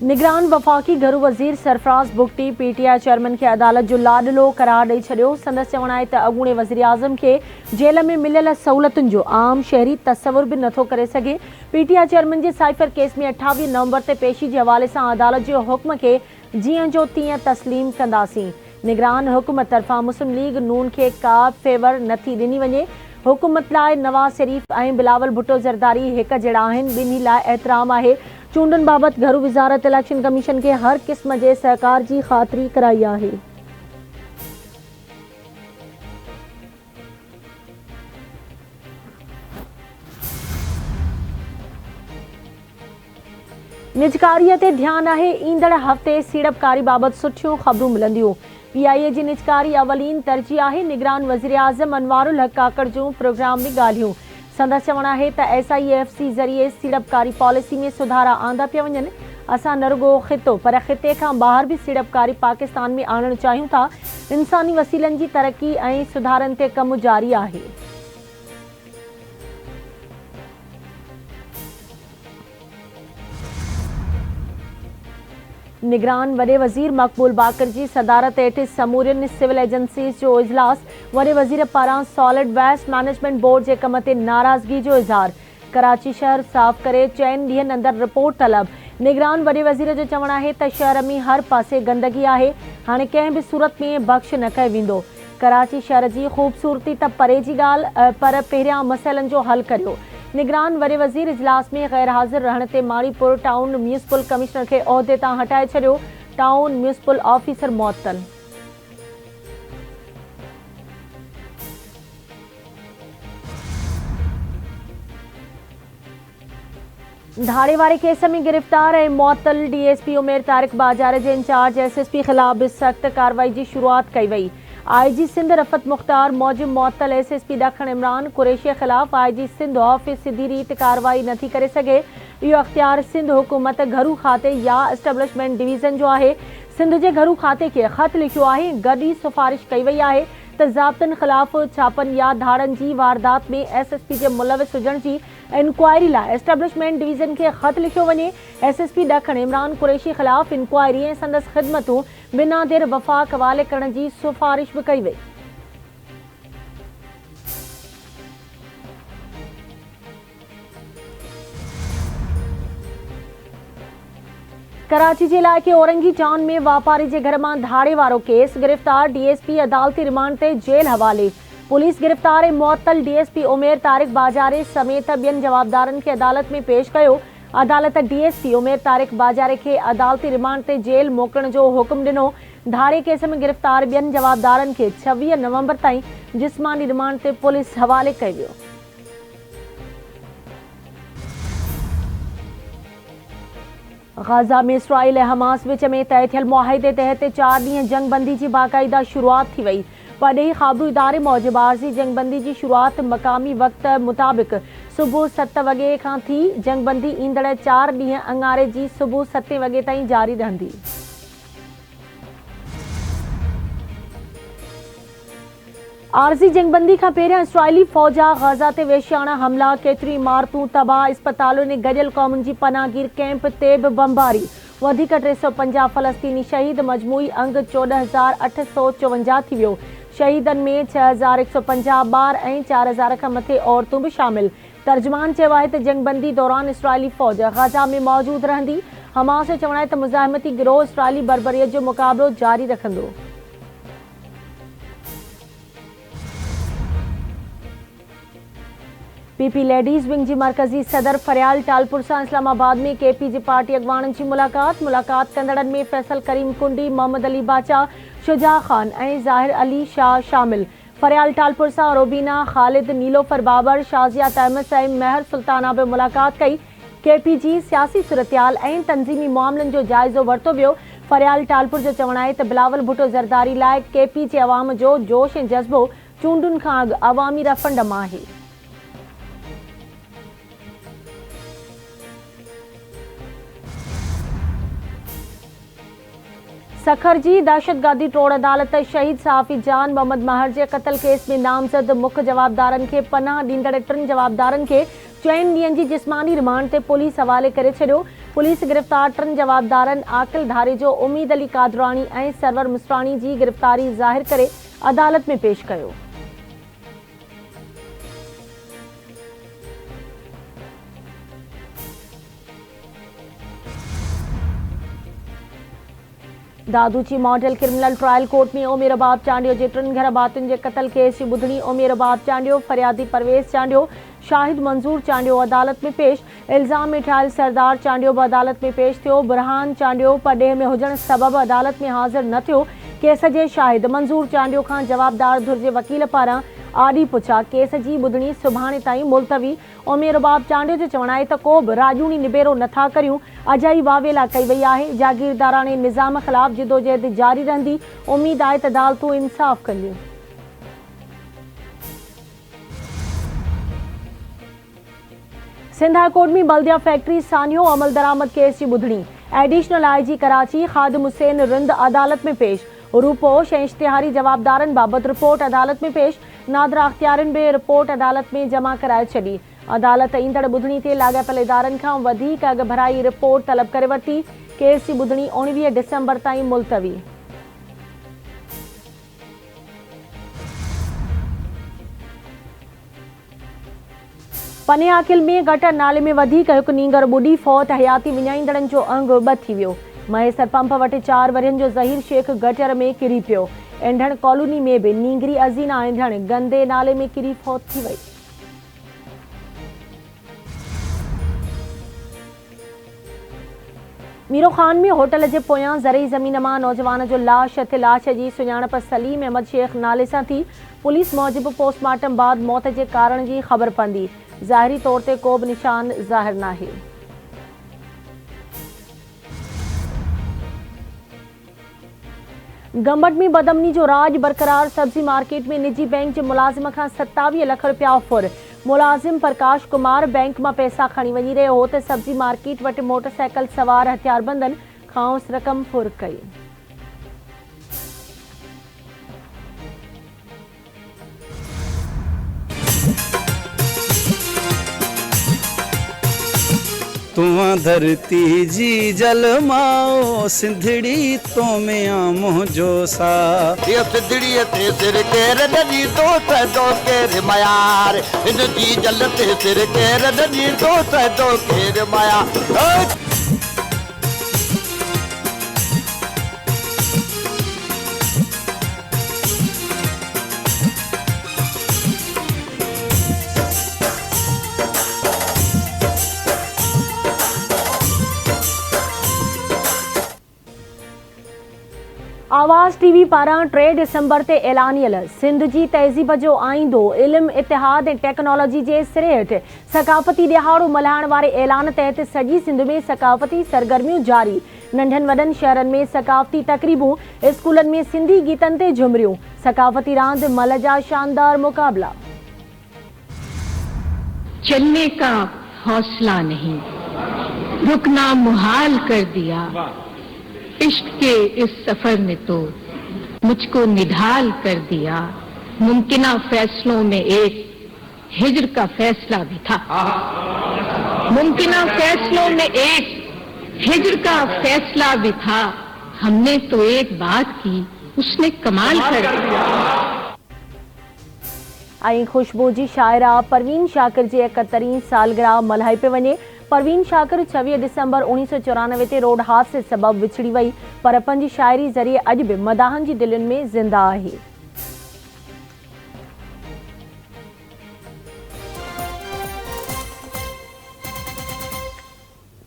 निगरान वफ़ाक़ी घरू वज़ीर सरफराज़ बुगटी पीटीआई चेयरमैन के अदालत जो लाडलो करार ॾेई छॾियो। संदसि चवणु आहे त अॻूणे वज़ीर आज़म खे जेल में मिलियल सहूलतुनि जो आम शहरी तसवुर बि नथो करे सघे। पीटीआई चेयरमैन जे साइफ़र केस में 28 नवंबर ते पेशी जे हवाले सां अदालत जे हुक्म खे जीअं जो तीअं तस्लीम कंदासीं। निगरान हुकूमत तरफ़ां मुस्लिम लीग नून खे का फेवर नथी ॾिनी वञे। हुकूमत लाइ नवाज़ शरीफ़ ऐं बिलावल भुट्टो ज़रदारी हिक जहिड़ा आहिनि। ॿिन्ही लाइ एतिराम आहे। चूंडुनि बाबति घरू वज़ारत इलेक्शन कमीशन खे हर क़िस्म जे सहकार जी ख़ातिरी कराई आहे। निजकारीअ ते ध्यानु आहे। ईंदड़ हफ़्ते सीड़पकारी बाबति सुठियूं ख़बरूं मिलंदियूं। पीआईए जी निजकारी अवलीन तरजीह आहे। निगरान वज़ीर आज़म अनवारुल हक काकड़ जूं प्रोग्राम में ॻाल्हियूं। संदसि चवणु आहे त SIAFC ज़रिए सीड़पकारी पॉलिसी में सुधारा आंदा पिया वञनि। असां न रुगो ख़ितो पर ख़िते खां ॿाहिरि बि सीड़पकारी पाकिस्तान में आणणु चाहियूं था। इंसानी वसीलनि जी तरक़ी ऐं सुधारनि ते कमु जारी आहे। निगरान वॾे वज़ीर मक़बूल बाकर जी सदारत हेठि समूरियुनि सिविल एजेंसीज़ जो इजलास। वॾे वज़ीर पारां सॉलिड वेस्ट मैनेजमेंट बोर्ड जे कम ते नाराज़गी जो इज़हार। कराची शहर साफ़ करे 4 ॾींहंनि अंदरि रिपोर्ट तलब। निगरान वॾे वज़ीर जो चवणु आहे त शहर में हर पासे गंदगी आहे। हाणे कंहिं बि सूरत में बख़्श न कयो वेंदो। कराची शहर जी ख़ूबसूरती त परे जी ॻाल्हि पर पहिरियां मसइलनि जो हल करियो। निगरान वॾे वज़ीर इजलास में ग़ैर हाज़िर रहण ते माड़ीपुर टाउन म्यूनिसिपल कमिश्नर खे उहिदे तां हटाए छॾियो। टाउन म्यूनिसिपल ऑफिसर मुअत्तल। धाड़े वारे केस में गिरफ़्तार ऐं मुअत्तल DSP उमेर तारिक बाज़ार जे इंचार्ज SSP ख़िलाफ़ बि सख़्त कार्रवाई जी शुरूआत कई वई। IG सिंध रफ़त मुख़्तार मौजिब मुअत्तल SSP ॾखण इमरान कुरैशी ख़िलाफ़ IG सिंध ऑफिस सिधी रीति कार्रवाई नथी करे सघे। इहो अख़्तियार सिंध हुकूमत घरू खाते या एस्टेब्लिशमेंट डिवीज़न जो आहे। सिंध जे घरू खाते खे ख़त लिखियो आहे। गॾु ई सिफ़ारिश कई वई आहे त ज़ाब्तनि ख़िलाफ़ छापनि या धाड़नि जी वारदात में SSP जे मुलविस हुजण जी इंक्वायरी लाइ एस्टेब्लिशमेंट डिवीज़न खे ख़त लिखियो वञे। SSP ॾखण इमरान कुरैशी ख़िलाफ़ इंक्वायरी ऐं संदसि ख़िदमतूं बिना देर वफ़ाक़ हवाले करण जी सिफ़ारिश बि कई वई। कराची जे इलाइक़े औरंगी टाउन में वापारी जे घर मां धाड़े वारो केस। गिरफ़्तार DSP अदालती रिमांड ते जेल हवाले। पुलिस गिरफ़्तार ऐं मुअत्तल DSP उमेर तारिक बाजारे समेत ॿियनि जवाबदारनि खे अदालत में पेश कयो। अदालत DSP उमेर तारिक बाजारे खे अदालती रिमांड ते जेल मोकिलण जो हुकुम ॾिनो। धाड़े केस में गिरफ़्तार ॿियनि जवाबदारनि खे 26 नवंबर ताईं जिस्मानी रिमांड ते पुलिस हवाले कयो वियो। गाज़ा में इसराइल ऐं हमास विच में तय थियल मुआहिदे तहत 4 ॾींहं जंगबंदी जी बाक़ाइदा शुरूआत थी वई। परॾेही ख़बरू इदारे मूजिब आरज़ी जंगबंदी जी शुरूआत मक़ामी वक़्त मुताबिक़ सुबुह 7 वॻे खां थी। जंगबंदी ईंदड़ 4 ॾींहं अंगारे जी सुबुह 7 वॻे ताईं जारी रहंदी। आरज़ी जंगबंदी खां पहिरियां इसराइली फ़ौजा गाज़ा ते वेशियाणा हमला, केतिरी इमारतूं तबाह, इस्पतालुनि ऐं गॾियल क़ौमुनि जी पनाहगीर कैंप ते बि बमबारी। वधीक 350 फ़लस्तीनी शहीद। मजमूई अंग 14,854 थी वियो। शहीदनि में 6,150 ॿार ऐं 4,000 खां मथे औरतूं बि शामिल। तर्जुमान चयो आहे त जंगबंदी दौरान इसराइली फ़ौज गाज़ा में मौजूदु रहंदी। हमास जो चवणु आहे त मुज़ाहिमती गिरोह इसराइली बर्बरियत जो मुक़ाबिलो जारी रखंदो। PP लेडीज़ विंग जी मरकज़ी सदर फरियाल टालपुर सां इस्लामाबाद में KP जी पार्टी अॻवाननि जी मुलाक़ात कंदड़नि में फैसल करीम कुंडी, मोहम्मद अली बाचा, शुजा ख़ान ऐं ज़ाहिर अली शाह शामिल। फरियाल टालपुर सां रोबीना ख़ालिद, नीलोफर बाबर, शाज़िया तहमस ऐं महर सुल्ताना बि मुलाक़ात कई। KP जी सियासी सूरतहाल ऐं तंज़ीमी मामलनि जो जाइज़ो वरितो वियो। फरियाल टालपुर जो चवणु आहे त बिलावल भुट्टो ज़रदारी लाइ KP जे अवाम जो जोश ऐं जज़्बो चूंडुनि खां अॻु अवामी रेफरेंडम आहे। सखर जी दहशतगर्दी टोड़ अदालत शहीद सहाफ़ी जान मोहम्मद महर जे क़त्ल केस में नामज़द मुख्य जवाबदारनि खे पनाह ॾींदड़ 3 जवाबदारनि खे 4 ॾींहनि जी जिस्मानी रिमांड ते पुलिस हवाले करे छॾियो। पुलिस गिरफ़्तार 3 जवाबदारनि आकिल धारे जो उम्मीद अली कादरानी ऐं सरवर मुसरानी जी गिरफ़्तारी ज़ाहिर करे अदालत में पेश कयो। दादूची मॉडल क्रिमिनल ट्रायल कोर्ट में उमेर बाब चांडियो जे 3 घर भातियुनि जे क़त्ल केस जी ॿुधणी उमेर बाब चांडियो, फरियादी परवेज़ चांडियो, शाहिद मंजूर चांडियो अदालत में पेश। इल्ज़ाम में ठाहियल सरदार चांडियो भी अदालत में पेश थियो। बुरहान चांडियो परॾेह में हुजण सबबि अदालत में हाज़िर न थियो। केस जे शाहिद मंजूर चांडियो खां जवाबदार धुर जे वकील पारां आॾी पुछा केस जी ॿुधणी सुभाणे ताईं मुलतवी। उमेर बाब चांडियो जो चवणु आहे त को बि राजूनी निबेरो नथा करियूं। अजाई वावेला कई वई आहे। जागीरदाराणे निज़ाम ख़िलाफ़ जिदोजहद जारी रहंदी। उम्मीद आहे त अदालतूं इंसाफ़ कंदियूं। सिंध हाई कोर्ट में बल्दिया फैक्ट्री सानियो अमल दरामद केस की ॿुधणी। एडिशनल IG कराची खादिम हुसैन रिंद अदालत में पेश। रूपोश ऐं इश्तिहारी जवाबदारनि बाबति रिपोर्ट अदालत में पेश। नादरा अख्तियारनि बि रिपोर्ट अदालत में जमा कराए छॾी। अदालत ईंदड़ ॿुधणी ते लाॻापियल इदारनि खां वधीक अॻु भराई रिपोर्ट तलब करे वरिती। केस जी ॿुधणी 19 डिसंबर ताईं मुलतवी। पने आकिल में गटर नाले में वधीक हिकु नींगर ॿुॾी फौत हयाती विञाईंदड़नि जो अंग ॿ थी वियो। महेसर पंप वटि 4 वरियनि जो ज़हीर शेख गटर में किरी पियो। एंढण कॉलोनी में भी नींगरी अज़ीना एंढण गंदे नाले में किरी फौत थी वई। मीरो खान में होटल जे पोयां ज़रई ज़मीन मां नौजवान जो लाश थे। लाश जी सुञाणप सलीम अहमद शेख नाले सां थी। पुलिस मूजिबि पोस्टमार्टम बाद मौत जे कारण जी ख़बर पवंदी। ज़ाहिरी तौर ते को बि निशान ज़ाहिर नाहे। गंबट में बदमनी जो राज बरकरार। सब्जी मार्केट में निजी बैंक के मुलाजिम का 27 लाख रुपया फुर। मुलाजिम प्रकाश कुमार बैंक में पैसा खणी वही रहियो हो तो सब्जी मार्केट वटि मोटरसाइकिल सवार हथियारबंदन खांस रक़म फुर कई। तुआ धरती जी जल माओ सिंधड़ी तो में आमो जोसा ये सिंधड़ी ते सिर केर नदी तो केर मयार इन जी जल ते सिर केर नदी तो केर माया। आवाज़ TV पारां 3 डिसंबर ते ऐलानियल सिंध जी तहज़ीब जो आईंदो इल्म इतिहाद ऐं टेक्नोलॉजी जे सिरे हेठि सकाफ़ती ॾिहाड़ो मल्हाइण वारे ऐलान तहत सॼी सिंध में सकाफ़ती सरगर्मियूं जारी। नंढनि वॾनि शहरनि में सकाफ़ती तक़रीबूं, स्कूलनि में सिंधी गीतनि ते झुमरियूं, सकाफ़ती रांदि मल जा शानदार मुक़ाबला। चलने का हौसला नहीं, रुकना मुहाल कर दिया। इश्क के इस सफर ने तो मुझको निढाल कर दिया। मुमकिना फैसलों में एक हिज्र का फैसला भी था। मुमकिना फैसलों में एक हिज्र का फैसला भी था। हमने तो एक बात की, उसने कमाल कर दिया। आई खुशबू जी शायरा परवीन शाकिर जी 71 सालगिरह मल्हाई पे वञे। परवीन शाकिर 26 डिसंबर 1994 ते रोड हादसे सबब विछड़ी वई, पर पंहिंजी शायरी ज़रिए अॼु बि मदाहनि जी दिलयुनि में ज़िंदा आहे।